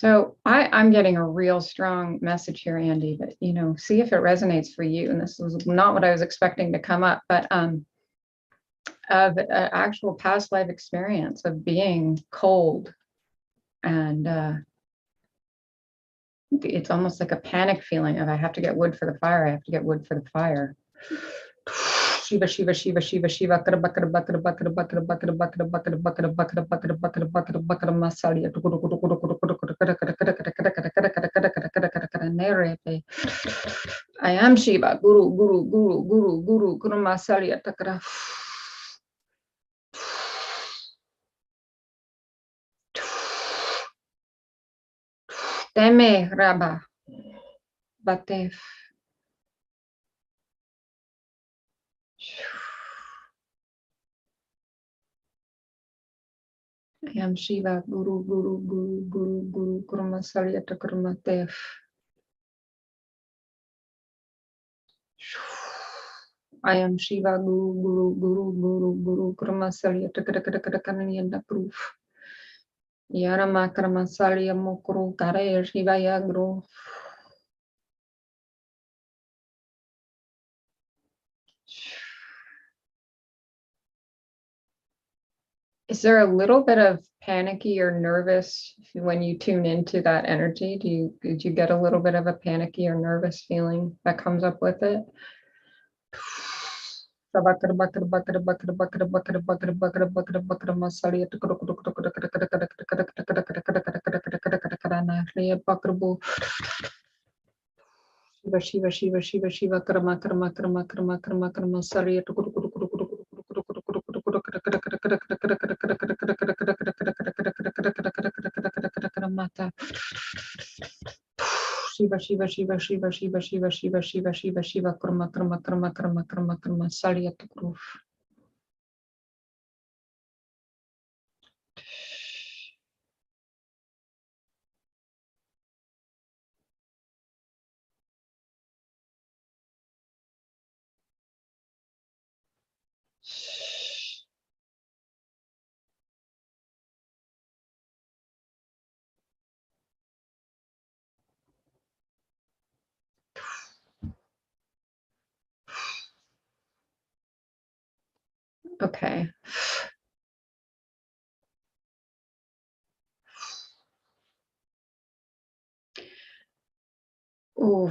So I'm getting a real strong message here, Andy, but see if it resonates for you. And this was not what I was expecting to come up, but of an actual past life experience of being cold, and it's almost like a panic feeling of I have to get wood for the fire. I have to get wood for the fire. Shiva, Shiva, Shiva, Shiva, Shiva, bucket, bucket, bucket, bucket, bucket, bucket, bucket, bucket, bucket, bucket, bucket, bucket, bucket, bucket, bucket, masalia. I am Shiva, Guru, Guru, Guru, Guru, Guru, Guru Masalia Takara. Teme Rabba Batef. I am Shiva, Guru, Guru, Guru, Guru, Guru, Kurma Salyata Kurma Tef. I am Shiva, Guru, Guru, Guru, Guru, Guru, Kurma Salyata Karakananda Proof. Yarama Karma Salya Mokuru Kare Shiva Yagro. Is there a little bit of panicky or nervous when you tune into that energy? Did you get a little bit of a panicky or nervous feeling that comes up with it? Shiva, Shiva, Shiva, Shiva, Karma, Karma, Karma, Karma, Karma, Karma, Sarya, Shiva, Shiva, Shiva, Shiva, Shiva, Shiva, Shiva, Shiva, Shiva, Shiva, Karma, Karma, Karma, Karma, Karma, Karma, Sarya, Okay. Oh.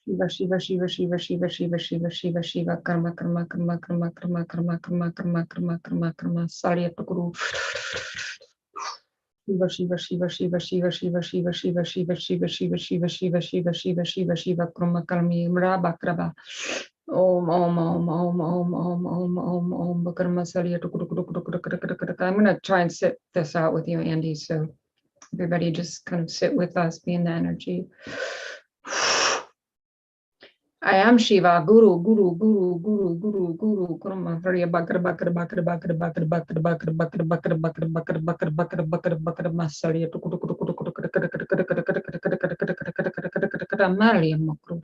Shiva, Shiva, Shiva, Shiva, Shiva, Shiva, Shiva, Shiva, Shiva, Karma, Karma, Karma, Karma, Karma, Karma, Karma, Karma, Karma, Karma, Karma, Sarya, Guru. Shiva, Shiva, Shiva, Shiva, Shiva, Shiva, Shiva, Shiva, Shiva, Shiva, Shiva, Shiva, Shiva, Shiva, Shiva, Shiva, Shiva, Karma, Karmi, Rabba, Kraba. Om, Om, Om, Om, Om, Om, Om, Om, Om, Karma, Sarya, I'm going to try and sit this out with you, Andy. So everybody just kind of sit with us, be in the energy. I am Shiva, Guru, Guru, Guru, Guru, Guru, Guru, Kurma, Hariya, Bakar, Bakar, Bakar, Bakar, Bakar, Bakar, Bakar, Bakar, Bakar, Bakar, Bakar, Bakar, Bakar, Bakar, Bakar, Masariya, Maria Mokru.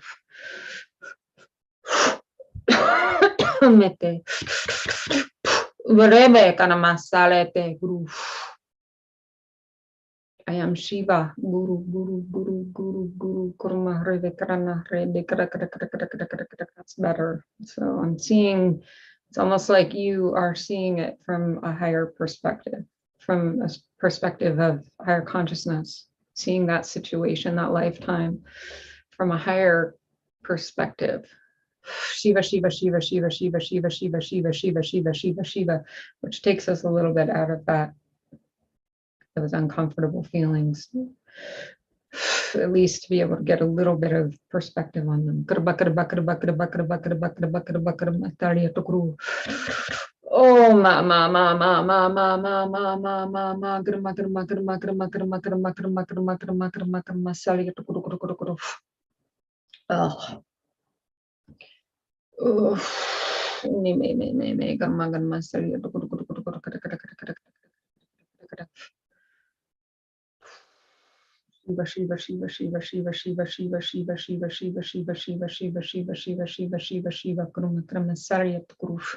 Mete. Vrebe kana masalete, Guru. I am Shiva, Guru, Guru, Guru, Guru, Guru, Kurma, Rede, Karana, Rede, that's better. So I'm seeing, it's almost like you are seeing it from a higher perspective, from a perspective of higher consciousness, seeing that situation, that lifetime from a higher perspective. Shiva, Shiva, Shiva, Shiva, Shiva, Shiva, Shiva, Shiva, Shiva, Shiva, Shiva, Shiva, which takes us a little bit out of that, those uncomfortable feelings, at least to be able to get a little bit of perspective on them. Oh, ma ma ma ma ma ma ma ma ma ma ma grma grma grma grma grma grma grma grma grma grma grma sali oh me me me me me grma grma sali Shiva, Shiva, Shiva, Shiva, Shiva, Shiva, Shiva, Shiva, Shiva, Shiva, Shiva, Shiva, Shiva, Shiva, Shiva, Shiva, Shiva, Shiva, Kruma, Krama, Sarya, Kruf.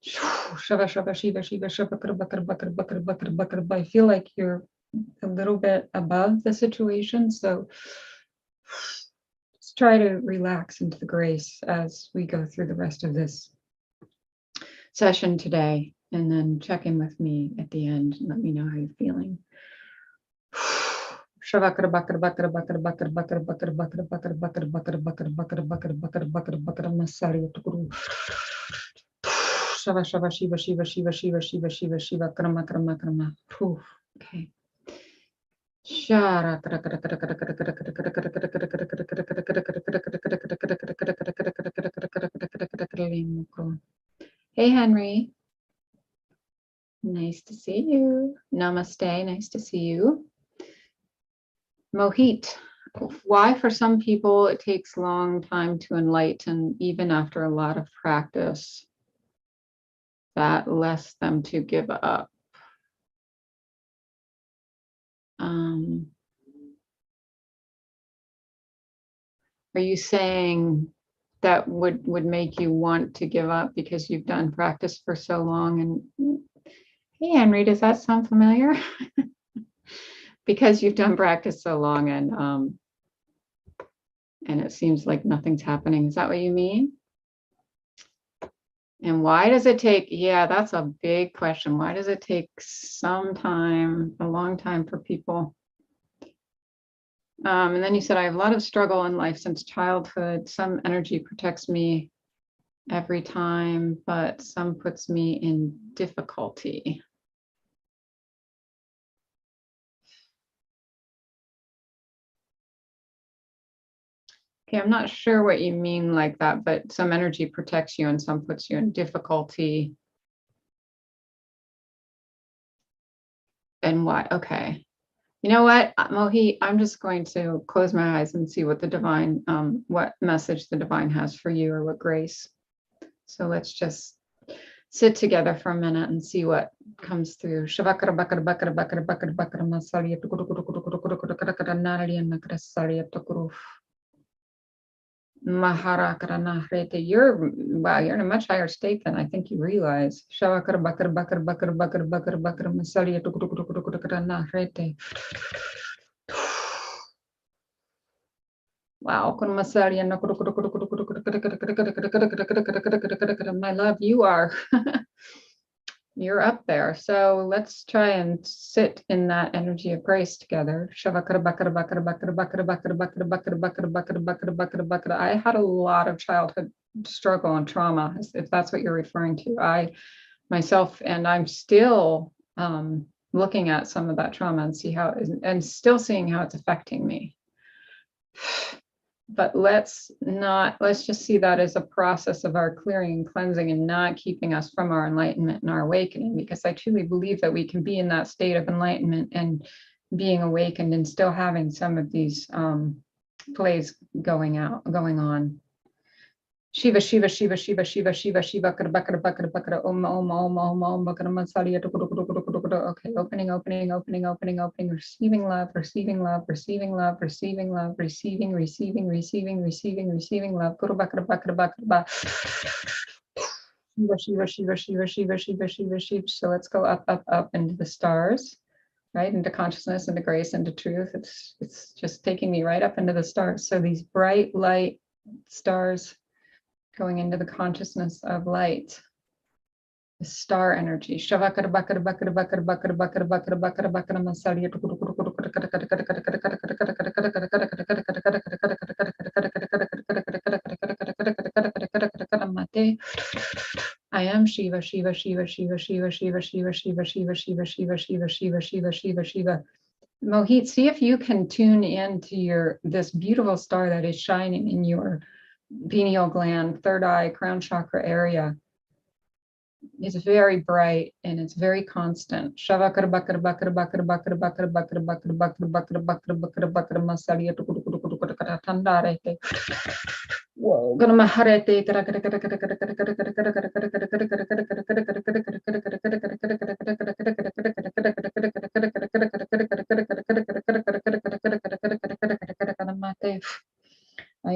Shiva, Shiva, Shiva, Shiva, Shiva, I feel like you're a little bit above the situation. So let's try to relax into the grace as we go through the rest of this session today. And then check in with me at the end and let me know how you're feeling. Shiva, Shiva, Shiva, Shiva, Shiva, Shiva, Shiva, Shiva, Shiva, Krama, Krama, Krama. Okay. Hey, Henry. Nice to see you. Namaste. Nice to see you. Mohit. Why for some people it takes a long time to enlighten, even after a lot of practice, that lets them to give up. Are you saying that would make you want to give up because you've done practice for so long? And hey, Henry, does that sound familiar? Because you've done practice so long and it seems like nothing's happening. Is that what you mean? And why does it take, yeah, that's a big question. Why does it take some time, a long time for people? And then you said, I have a lot of struggle in life since childhood. Some energy protects me every time, but some puts me in difficulty. Okay, I'm not sure what you mean like that, but some energy protects you and some puts you in difficulty. And why? Okay. You know what, Mohi, I'm just going to close my eyes and see what the divine, what message the divine has for you or what grace. So let's just sit together for a minute and see what comes through. You're wow, you're in a much higher state than I think you realize. Wow. My love, you are. You're up there. So let's try and sit in that energy of grace together. I had a lot of childhood struggle and trauma, if that's what you're referring to. I myself, and I'm still looking at some of that trauma and see how it is, and still seeing how it's affecting me. But let's just see that as a process of our clearing and cleansing and not keeping us from our enlightenment and our awakening, because I truly believe that we can be in that state of enlightenment and being awakened and still having some of these plays going on. Shiva, Shiva, Shiva, Shiva, Shiva, Shiva, Shiva, Om, Om, Om, Om, Om, okay, opening, receiving love, receiving love, receiving love, receiving love, receiving love, Shiva, Shiva, Shiva, Shiva, Shiva, Shiva, Shiva. So let's go up, up, up into the stars, right? Into consciousness, into grace, into truth. It's just taking me right up into the stars. So these bright light stars going into the consciousness of light, the star energy. I am Shiva, Shiva, Shiva, Shiva, Shiva, Shiva, Shiva, Shiva, Shiva, Shiva, Shiva, Shiva, Shiva, Shiva, Shiva, Shiva. Mohit, see if you can tune into this beautiful star that is shining in your pineal gland, third eye, crown chakra area. It's very bright and it's very constant. Whoa. I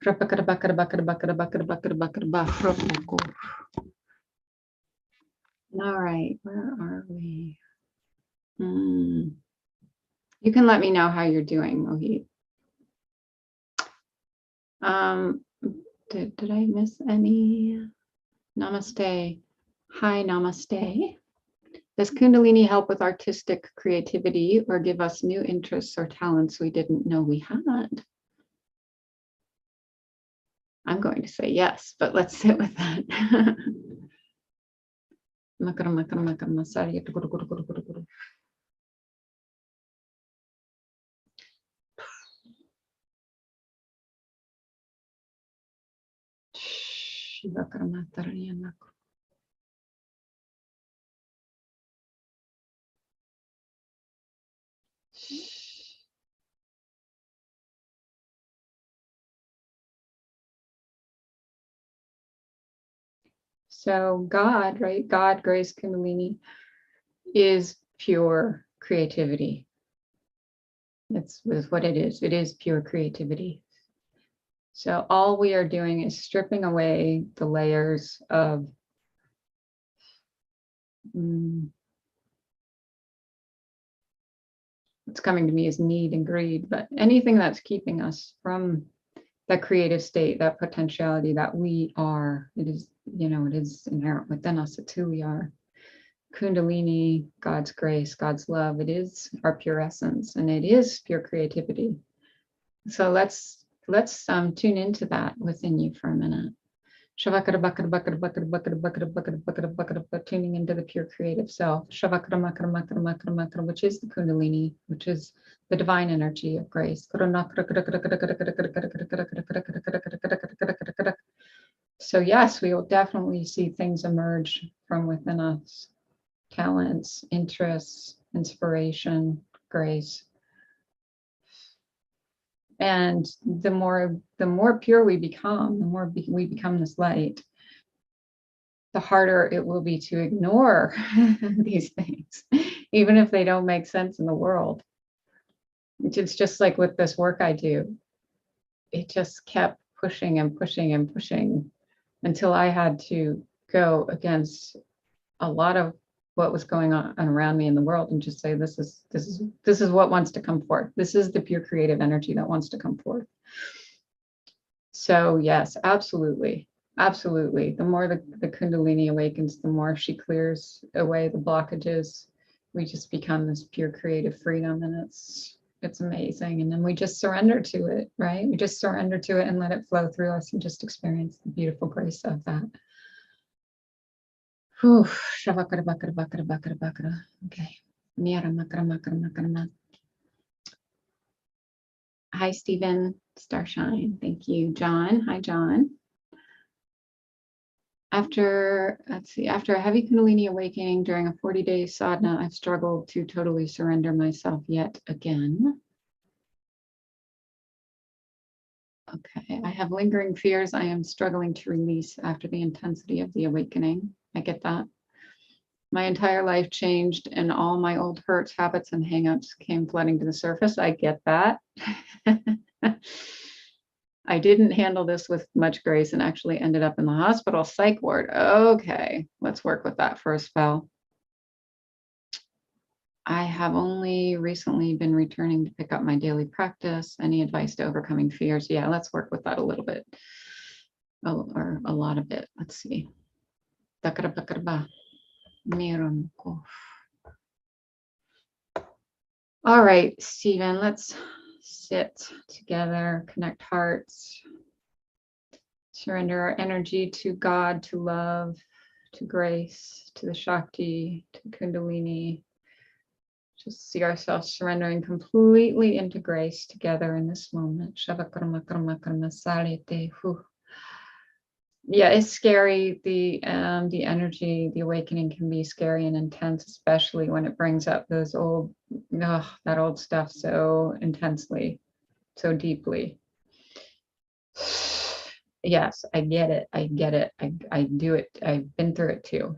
All right, where are we? You can let me know how you're doing, Mohit. Did I miss any? Namaste. Hi, namaste. Does Kundalini help with artistic creativity or give us new interests or talents we didn't know we had? I'm going to say yes, but let's sit with that. So God, right? God, grace, Kundalini is pure creativity. That's what it is. It is pure creativity. So all we are doing is stripping away the layers of what's coming to me is need and greed, but anything that's keeping us from that creative state, that potentiality that we are, it is, it is inherent within us. It's who we are. Kundalini, God's grace, God's love, it is our pure essence, and it is pure creativity. So let's tune into that within you for a minute. Tuning into the pure creative self, which is the Kundalini, which is the divine energy of grace. So yes, we will definitely see things emerge from within us. Talents, interests, inspiration, grace. And the more pure we become, the more we become this light, the harder it will be to ignore these things, even if they don't make sense in the world. It's just like with this work I do, it just kept pushing and pushing and pushing until I had to go against a lot of what was going on around me in the world and just say, this is what wants to come forth. This is the pure creative energy that wants to come forth. So yes, absolutely. Absolutely. The more the Kundalini awakens, the more she clears away the blockages. We just become this pure creative freedom, and it's amazing. And then we just surrender to it, right? We just surrender to it and let it flow through us and just experience the beautiful grace of that. Okay. Hi, Stephen. Starshine. Thank you. John. Hi, John. After a heavy Kundalini awakening during a 40-day sadhana, I've struggled to totally surrender myself yet again. Okay. I have lingering fears I am struggling to release after the intensity of the awakening. I get that. My entire life changed and all my old hurts, habits, and hangups came flooding to the surface. I get that. I didn't handle this with much grace and actually ended up in the hospital psych ward. Okay, let's work with that for a spell. I have only recently been returning to pick up my daily practice. Any advice to overcoming fears? Yeah, let's work with that a little bit. Or a lot of it. Let's see. All right, Stephen, let's sit together, connect hearts, surrender our energy to God, to love, to grace, to the Shakti, to Kundalini. Just see ourselves surrendering completely into grace together in this moment. Yeah, it's scary. The energy, the awakening can be scary and intense, especially when it brings up those that old stuff so intensely, so deeply. Yes, I get it. I get it. I do it. I've been through it too.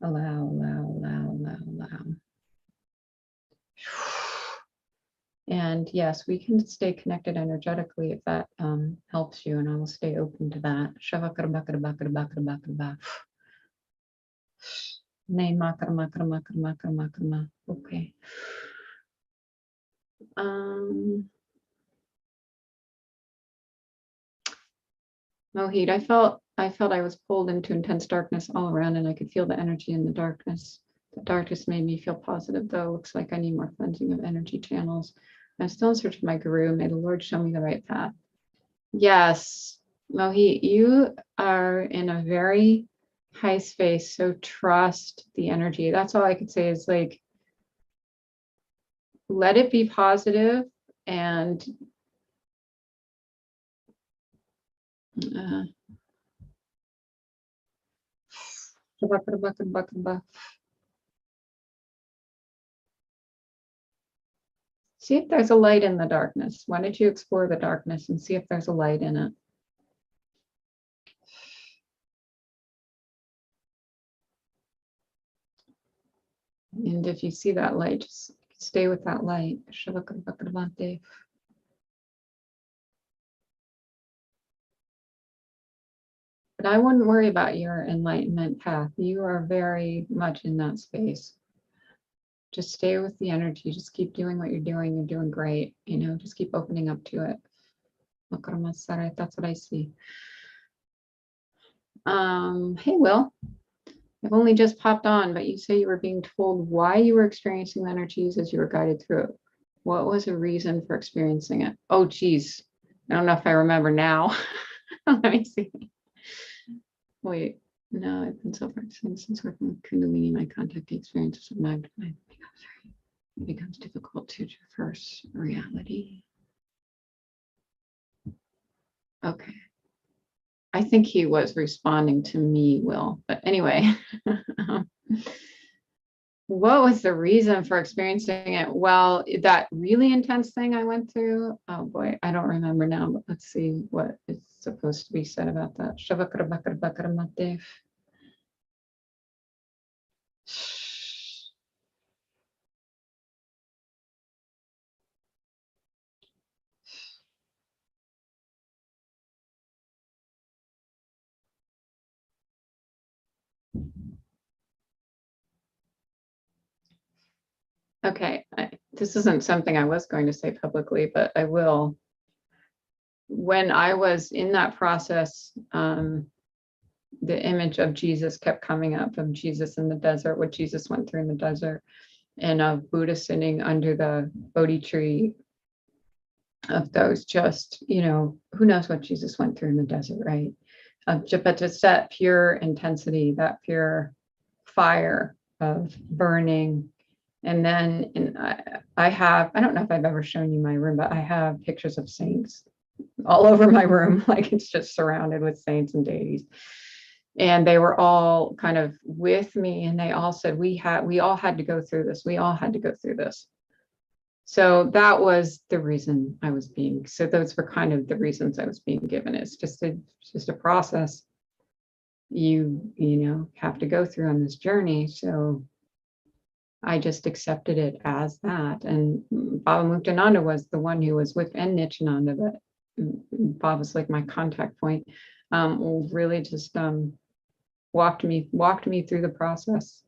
Allow, allow, allow, allow, allow. And yes, we can stay connected energetically if that helps you, and I will stay open to that. Okay. Mohit, I felt I was pulled into intense darkness all around, and I could feel the energy in the darkness. The darkness made me feel positive, though. Looks like I need more cleansing of energy channels. I'm still in search of my guru. May the Lord show me the right path. Yes, Mohit, you are in a very high space, so trust the energy. That's all I could say is like, let it be positive and see if there's a light in the darkness. Why don't you explore the darkness and see if there's a light in it? And if you see that light, just stay with that light. But I wouldn't worry about your enlightenment path. You are very much in that space. Just stay with the energy. Just keep doing what you're doing. You're doing great. You know, just keep opening up to it. That's what I see. Hey, Will. I've only just popped on, but you say you were being told why you were experiencing the energies as you were guided through it. What was the reason for experiencing it? Oh, geez. I don't know if I remember now. Let me see. Wait, no, I've been self-practicing since working with Kundalini. My contact experiences of mind becomes difficult to traverse reality. Okay. I think he was responding to me, Will. But anyway, what was the reason for experiencing it? Well, that really intense thing I went through. Oh boy, I don't remember now, but let's see what is supposed to be said about that. Okay, this isn't something I was going to say publicly, but I will. When I was in that process, the image of Jesus kept coming up, of Jesus in the desert, what Jesus went through in the desert, and of Buddha sitting under the Bodhi tree, of those just, you know, who knows what Jesus went through in the desert, right? But just that pure intensity, that pure fire of burning. And then I don't know if I've ever shown you my room, but I have pictures of saints all over my room. Like it's just surrounded with saints and deities. And they were all kind of with me, and they all said, we all had to go through this. We all had to go through this. So that was the reason I was being, so those were kind of the reasons I was being given. It's just a process you know, have to go through on this journey. So I just accepted it as that. And Baba Muktananda was the one who was with, and Nityananda, but Bob was like my contact point, really just walked me through the process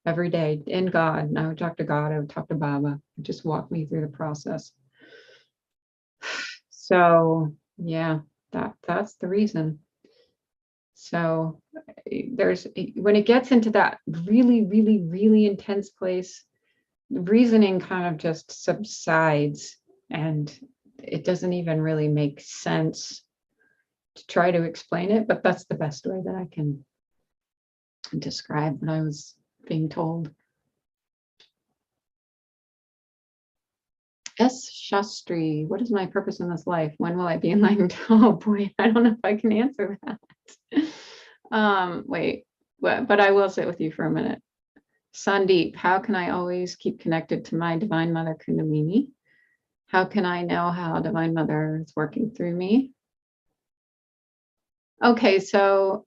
every day in God. And I would talk to God, I would talk to Baba, just walk me through the process. So yeah, that's the reason. So there's, when it gets into that really, really, really intense place, reasoning kind of just subsides, and it doesn't even really make sense to try to explain it, but that's the best way that I can describe what I was being told. S. Shastri, what is my purpose in this life? When will I be enlightened? Oh boy, I don't know if I can answer that. Wait, but I will sit with you for a minute. Sandeep, how can I always keep connected to my Divine Mother Kundalini? How can I know how Divine Mother is working through me? Okay, so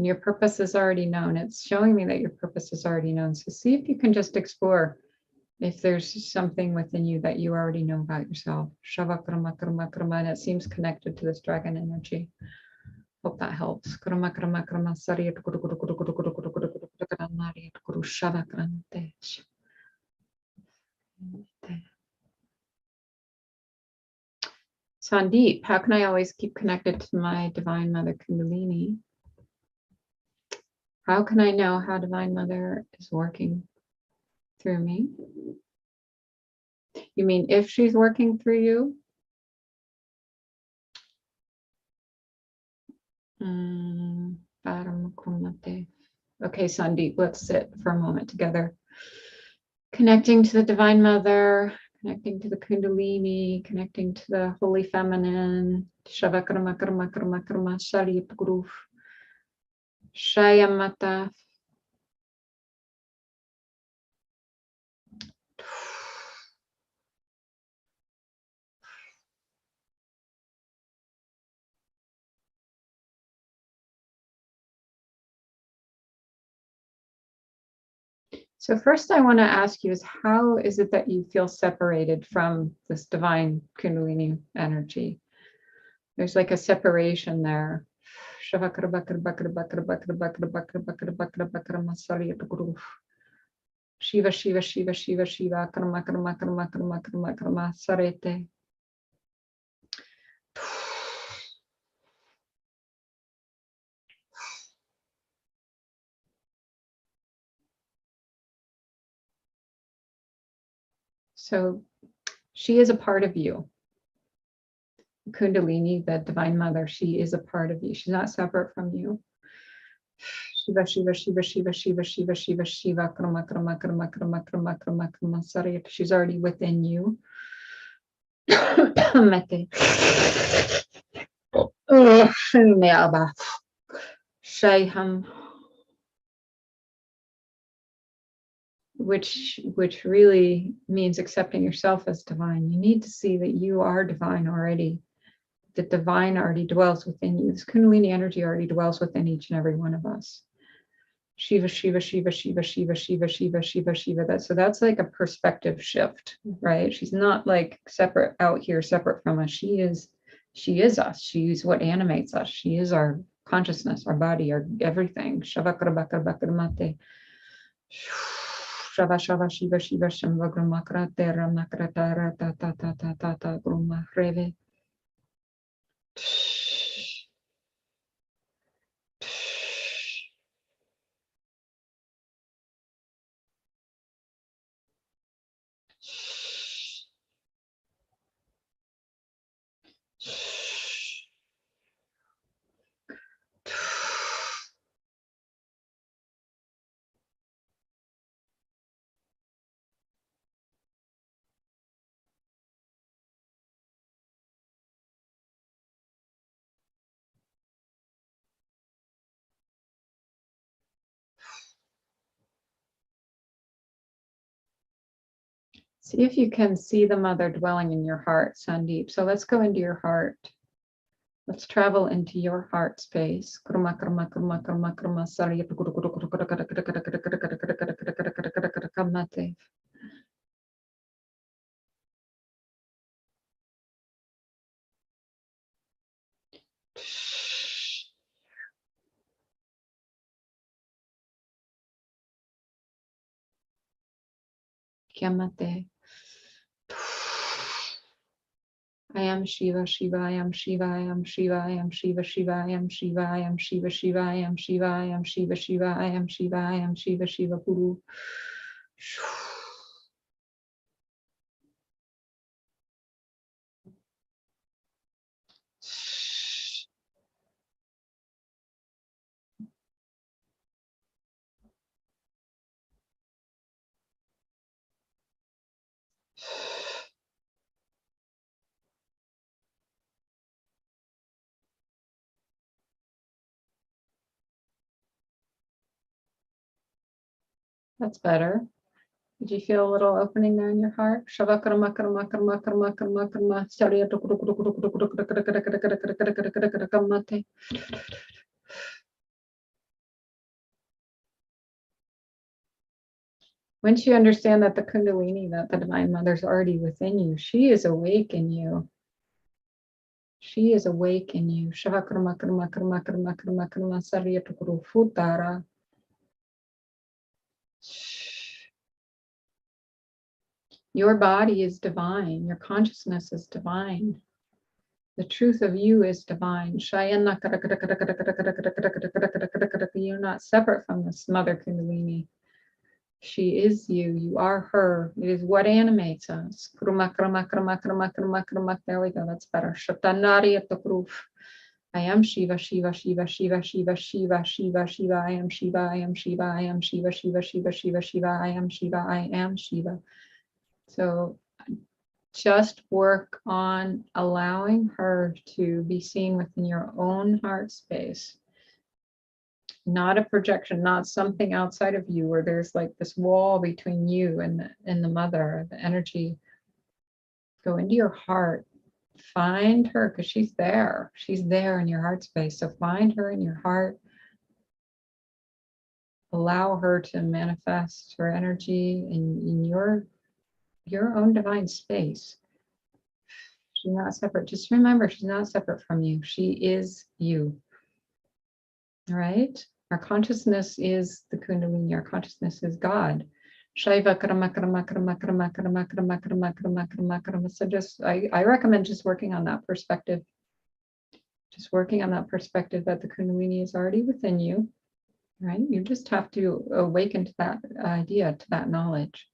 And your purpose is already known. It's showing me that your purpose is already known. So see if you can just explore if there's something within you that you already know about yourself. And it seems connected to this dragon energy. Hope that helps. Sandeep, how can I always keep connected to my Divine Mother Kundalini? How can I know how Divine Mother is working through me? You mean if she's working through you? Okay, Sandeep, let's sit for a moment together. Connecting to the Divine Mother, connecting to the Kundalini, connecting to the Holy Feminine. Shayamata. So first I want to ask you is how is it that you feel separated from this divine Kundalini energy? There's like a separation there. Shiva, Shiva, Shiva, Shiva, Shiva, karma, karma, karma, karma, karma, karma, sarete. So she is a part of you. Kundalini, the Divine Mother, she is a part of you. She's not separate from you. Shiva, Shiva, Shiva, Shiva, Shiva, Shiva, Shiva, Shiva, karma, karma, karma, karma, karma, karma, karma, sarete. She's already within you. Shayham. Which really means accepting yourself as divine. You need to see that you are divine already. The divine already dwells within you. This Kundalini energy already dwells within each and every one of us. Shiva, Shiva, Shiva, Shiva, Shiva, Shiva, Shiva, Shiva, Shiva. So that's like a perspective shift, right? She's not like separate out here, separate from us. She is us. She's what animates us. She is our consciousness, our body, our everything. Shava Shava Shiva Shiva Shamba Grumakra Terra Makratara Tata Tata Tata Gruma Reve. See if you can see the mother dwelling in your heart, Sandeep. So let's go into your heart. Let's travel into your heart space. Kiamate. I am Shiva, Shiva, I am Shiva, I am Shiva, I am Shiva, Shiva, I am Shiva, I am Shiva, Shiva, I am Shiva, I am Shiva, Shiva, I am Shiva, I am Shiva, Shiva, Guru. That's better. Did you feel a little opening there in your heart? Once you understand that the Kundalini, that the Divine Mother's already within you, she is awake in you. She is awake in you. Your body is divine. Your consciousness is divine. The truth of you is divine. You're not separate from this Mother Kundalini. She is you. You are her. It is what animates us. There we go. That's better. I am Shiva, Shiva, Shiva, Shiva, Shiva, Shiva, Shiva, Shiva. I am Shiva, I am Shiva, I am Shiva, Shiva, Shiva, Shiva, Shiva. I am Shiva, I am Shiva. So just work on allowing her to be seen within your own heart space. Not a projection, not something outside of you where there's like this wall between you and the mother, the energy. Go into your heart, find her, because she's there. She's there in your heart space. So find her in your heart. Allow her to manifest her energy in your own divine space. She's not separate. Just remember, she's not separate from you. She is you. All right? Our consciousness is the Kundalini. Our consciousness is God. Shiva karma karma karma karma karma karma karma karma karma karma. So just I recommend just working on that perspective. Just working on that perspective that the Kundalini is already within you. Right? You just have to awaken to that idea, to that knowledge.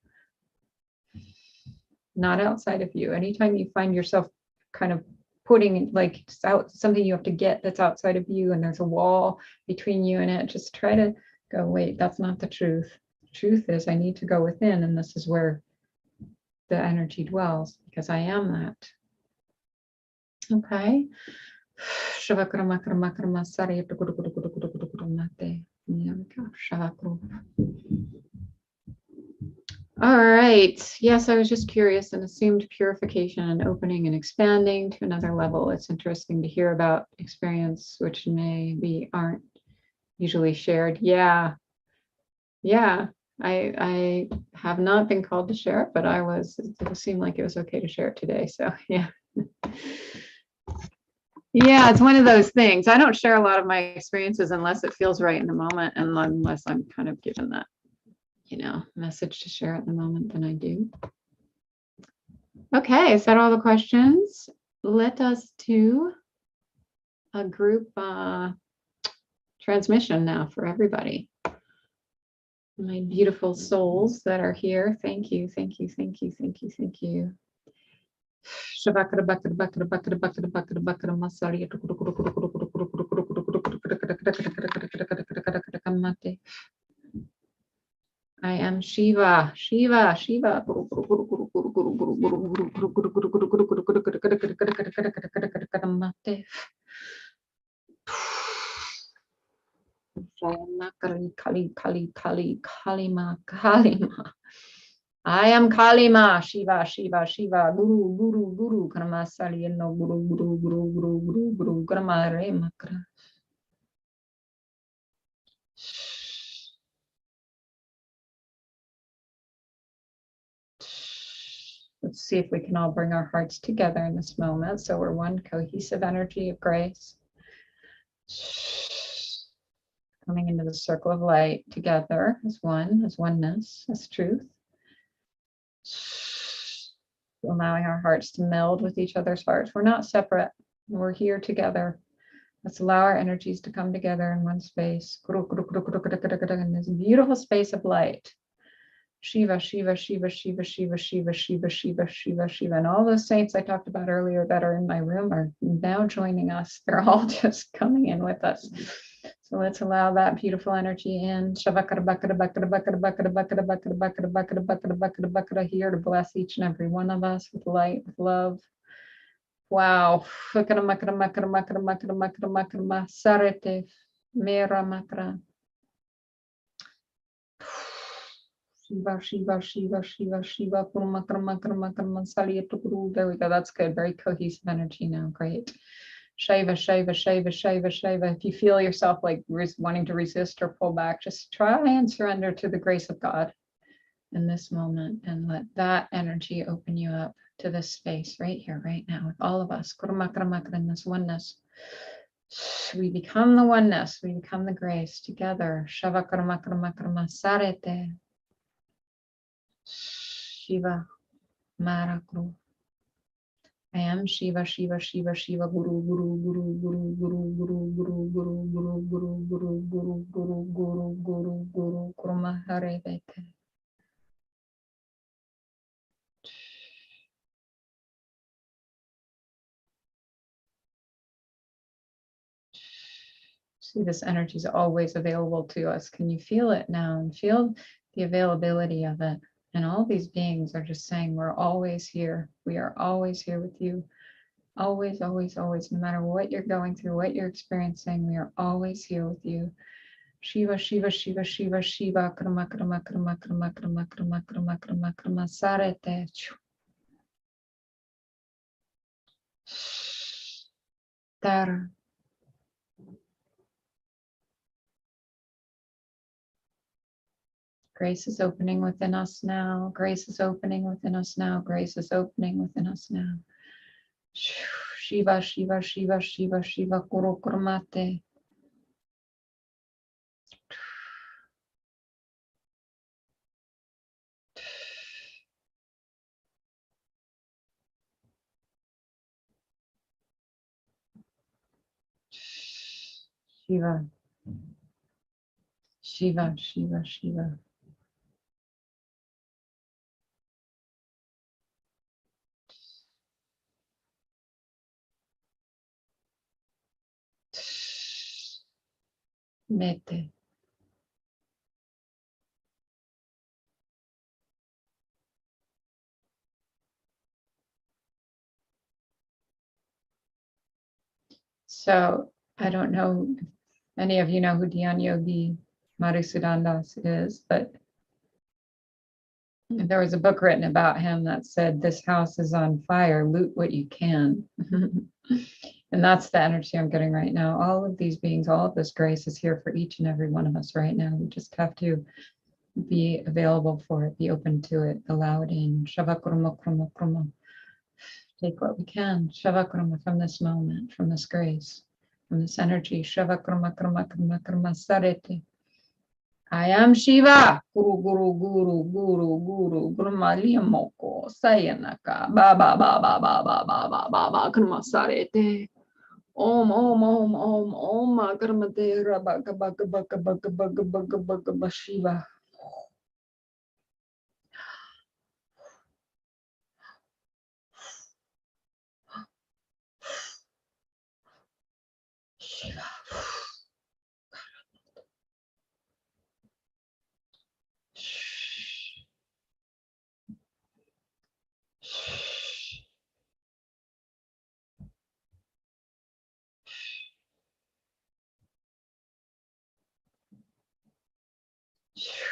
Not outside of you. Anytime you find yourself kind of putting like it's out something you have to get that's outside of you and there's a wall between you and it, just try to go, wait, that's not the truth. The truth is I need to go within, and this is where the energy dwells, because I am that. Okay. All right. Yes, I was just curious and assumed purification and opening and expanding to another level. It's interesting to hear about experience which maybe aren't usually shared. Yeah. Yeah. I have not been called to share it, but it seemed like it was okay to share it today. So yeah. Yeah, it's one of those things. I don't share a lot of my experiences unless it feels right in the moment, and unless I'm kind of given that, message to share at the moment, then I do. Okay, is that all the questions? Let us do a group transmission now for everybody. My beautiful souls that are here, thank you, thank you, thank you, thank you, thank you. I am Shiva, Shiva, Shiva. Kalima. I am Kalima, Shiva, Shiva, Shiva, Guru, Guru, Guru, Karma Salieno, Guru, Guru, Guru, Guru, Guru, Guru, Karma Re Makra. Let's see if we can all bring our hearts together in this moment. So we're one cohesive energy of grace. Coming into the circle of light together as one, as oneness, as truth. Allowing our hearts to meld with each other's hearts. We're not separate. We're here together. Let's allow our energies to come together in one space. In this beautiful space of light. Shiva, Shiva, Shiva, Shiva, Shiva, Shiva, Shiva, Shiva, Shiva, Shiva. And all those saints I talked about earlier that are in my room are now joining us. They're all just coming in with us. So let's allow that beautiful energy in. Here to bless each and every one of us with light, with love. Wow. Shiva, Shiva, Shiva, Shiva, Shiva, Kurma, Karma, Karma, Karma, Saliya, Tukuru. There we go. That's good. Very cohesive energy now. Great. Shiva, Shiva, Shiva, Shiva, Shiva. If you feel yourself like wanting to resist or pull back, just try and surrender to the grace of God in this moment, and let that energy open you up to this space right here, right now, with all of us. In this oneness. We become the oneness, we become the grace together. Sarete. Shiva Marakru. I am Shiva, Shiva, Shiva, Shiva, Guru, Guru, Guru, Guru, Guru, Guru, Guru, Guru, Guru, Guru, Guru, Guru, Guru, Guru, Guru, Guru, Kurma Hare Vete. See, this energy is always available to us. Can you feel it now? And feel the availability of it. And all these beings are just saying, we're always here. We are always here with you. Always, always, always. No matter what you're going through, what you're experiencing, we are always here with you. Shiva, Shiva, Shiva, Shiva, Shiva, Krama, Krama, Krama, Krama, Krama, Krama, Krama, Krama, Krama, Sarete. Tara. Grace is opening within us now. Grace is opening within us now. Grace is opening within us now. Shiva, Shiva, Shiva, Shiva, Shiva, Kuru Kurmate. Shiva, Shiva, Shiva, Shiva. Mete. So I don't know if any of you know who Dhyan Yogi Madhusudandas is, but there was a book written about him that said, this house is on fire, loot what you can. And that's the energy I'm getting right now. All of these beings, all of this grace is here for each and every one of us right now. We just have to be available for it, be open to it, allow it in. Shavakurma Kurma Kurma. Take what we can. Shavakurma from this moment, from this grace, from this energy. Shavakurma Kurma Kurma Kurma Sarete. I am Shiva. Guru Guru Guru Guru Guru Kurma Liamoko Sayanaka. Ba ba ba ba ba ba ba ba ba ba Kurma Sarete. Om Om Om Om Om Karmate Rabaka Baka Baka Baka Baka Baka Baka Baka Shiva. Shiva.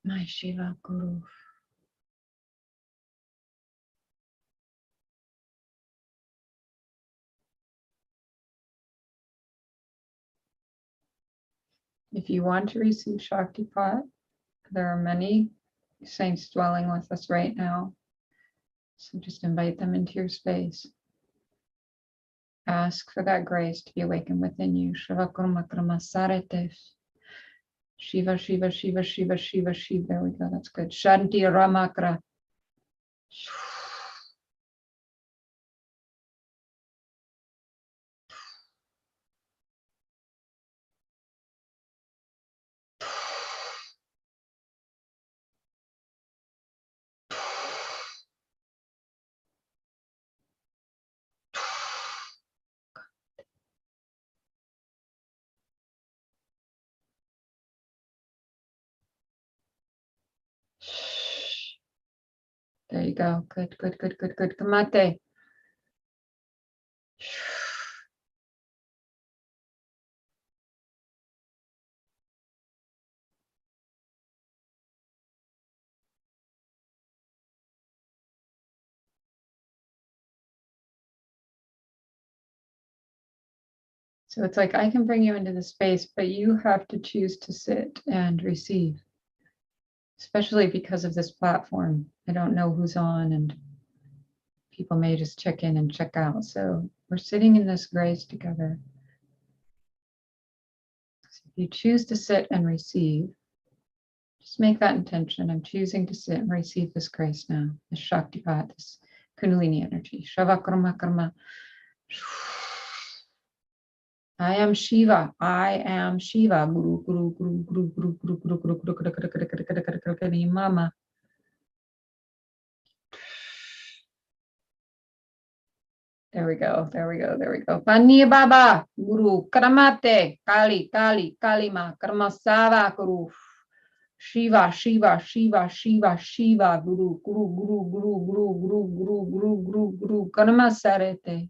My Shiva Guru. If you want to receive Shaktipat, there are many saints dwelling with us right now. So just invite them into your space. Ask for that grace to be awakened within you. Shiva Kurma Kurma Sarete. Shiva, Shiva, Shiva, Shiva, Shiva, Shiva. There we go. That's good. Shanti Ramakra. There you go. Good, good, good, good, good. Kamate. So it's like I can bring you into the space, but you have to choose to sit and receive, especially because of this platform. I don't know who's on, and people may just check in and check out. So we're sitting in this grace together. So if you choose to sit and receive, just make that intention. I'm choosing to sit and receive this grace now, this Shaktipat, this Kundalini energy. Shavakarma karma. I am Shiva. I am Shiva. Guru, guru, guru, guru, guru, guru, guru, guru, guru, guru, guru, guru, guru, guru, guru, guru, mama. There we go. There we go. There we go. Paniya Baba, Guru, Karamate, Kali, Kali, Kalima, Karmasava, Guru. Shiva, Shiva, Shiva, Shiva, Shiva, Guru, Guru, Guru, Guru, Guru, Guru, Guru, Guru, Guru, Guru, Karmasarete.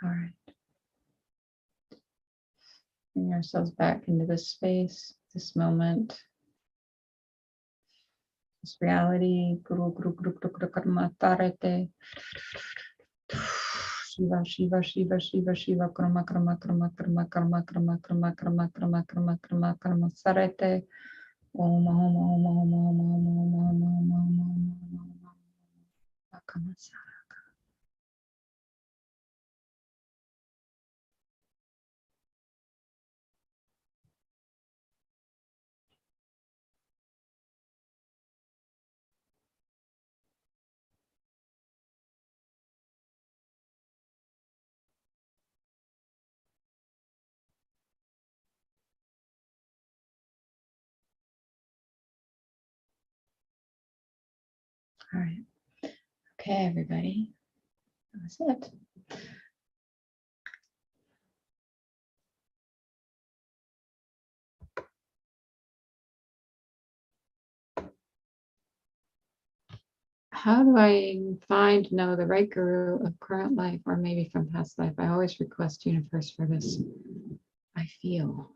All right. Bring ourselves back into this space, this moment, this reality. Guru, Guru, Guru, Guru, Guru, Karmatarete. Shiva, Shiva, Shiva, Shiva, Shiva, Karma, Karma, Karma, Karma, Karma, Karma, Karma, Karma, Karma, Karma, Karma, Karma, Sarete. Om, Om, Om, Om, Om, Om, Om, Om, Om, Om, Om, All right. Okay, everybody. That's it. How do I know the right guru of current life or maybe from past life? I always request universe for this. I feel.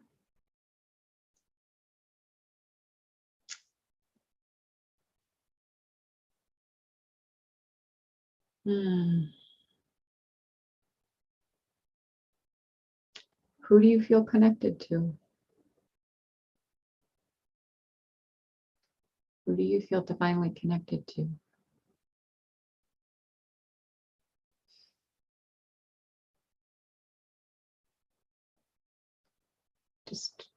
Who do you feel connected to? Who do you feel divinely connected to? Just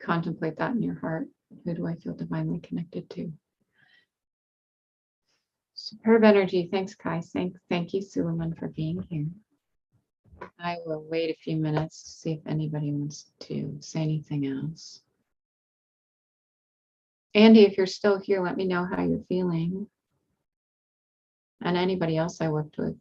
contemplate that in your heart. Who do I feel divinely connected to? Superb energy. Thanks, Kai. Thank you, Suleiman, for being here. I will wait a few minutes to see if anybody wants to say anything else. Andy, if you're still here, let me know how you're feeling. And anybody else I worked with.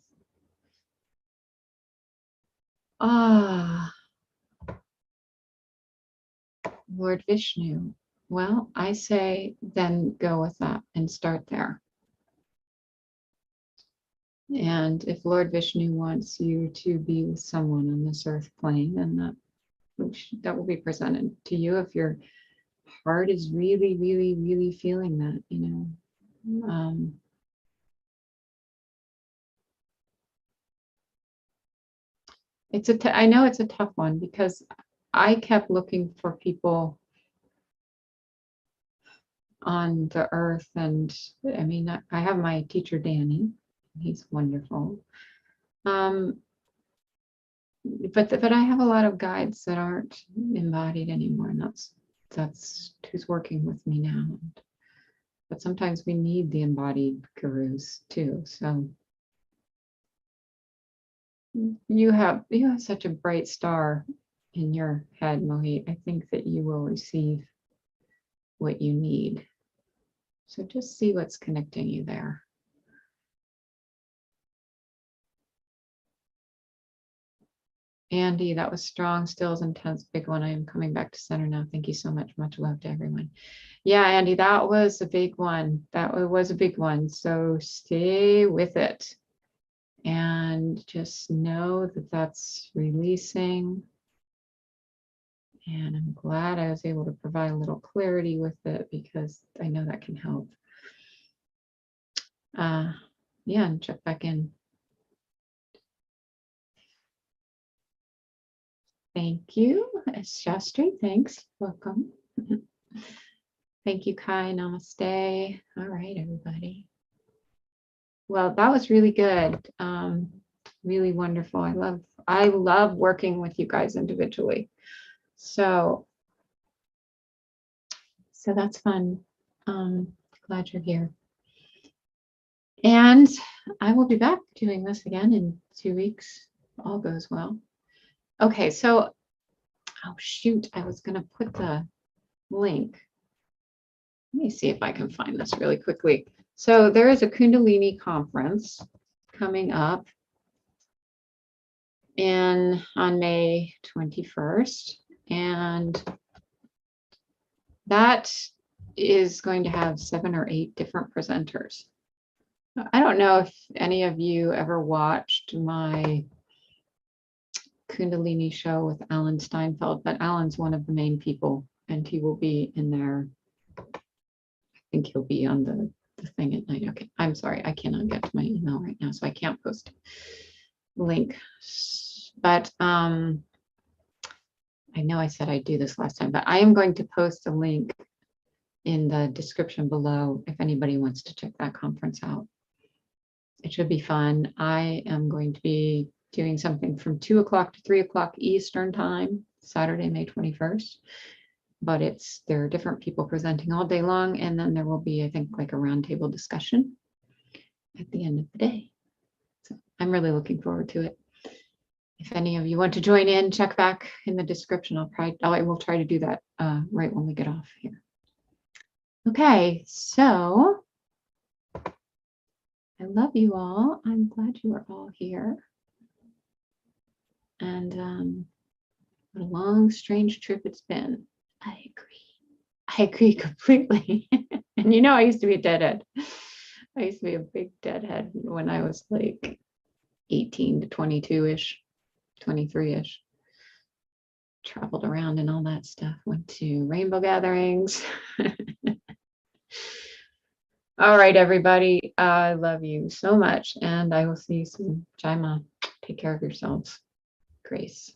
Lord Vishnu. Well, I say then go with that and start there. And if Lord Vishnu wants you to be with someone on this earth plane, then that will be presented to you. If your heart is really, really, really feeling that, I know it's a tough one because I kept looking for people on the earth, and I mean, I have my teacher Danny. He's wonderful. But I have a lot of guides that aren't embodied anymore, and that's who's working with me now. But sometimes we need the embodied gurus too. So you have such a bright star in your head, Mohit. I think that you will receive what you need. So just see what's connecting you there. Andy, that was strong, stills, intense, big one. I am coming back to center now. Thank you so much. Much love to everyone. Yeah, Andy, that was a big one. That was a big one. So stay with it and just know that that's releasing. And I'm glad I was able to provide a little clarity with it because I know that can help. Yeah, and check back in. Thank you, Shastri. Thanks. Welcome. Thank you, Kai. Namaste. All right, everybody. Well, that was really good. Really wonderful. I love working with you guys individually. So that's fun. Glad you're here. And I will be back doing this again in 2 weeks. All goes well. Okay, so, oh shoot, I was going to put the link. Let me see if I can find this really quickly. So there is a Kundalini conference coming up on May 21st. And that is going to have 7 or 8 different presenters. I don't know if any of you ever watched my Kundalini show with Alan Steinfeld, but Alan's one of the main people, and he will be in there. I think he'll be on the thing at night. Okay, I'm sorry, I cannot get to my email right now, so I can't post a link. But I know I said I'd do this last time, but I am going to post a link in the description below if anybody wants to check that conference out. It should be fun. I am going to be doing something from 2 o'clock to 3 o'clock Eastern time, Saturday, May 21st. But there are different people presenting all day long. And then there will be, I think, like a roundtable discussion at the end of the day. So I'm really looking forward to it. If any of you want to join in, check back in the description. I will try to do that right when we get off here. Okay, so I love you all. I'm glad you are all here. And what a long, strange trip it's been. I agree completely. And you know, I used to be a deadhead. I used to be a big deadhead when I was like 18 to 22-ish, 23-ish. Traveled around and all that stuff. Went to rainbow gatherings. All right, everybody. I love you so much. And I will see you soon. Jai Ma. Take care of yourselves. Grace.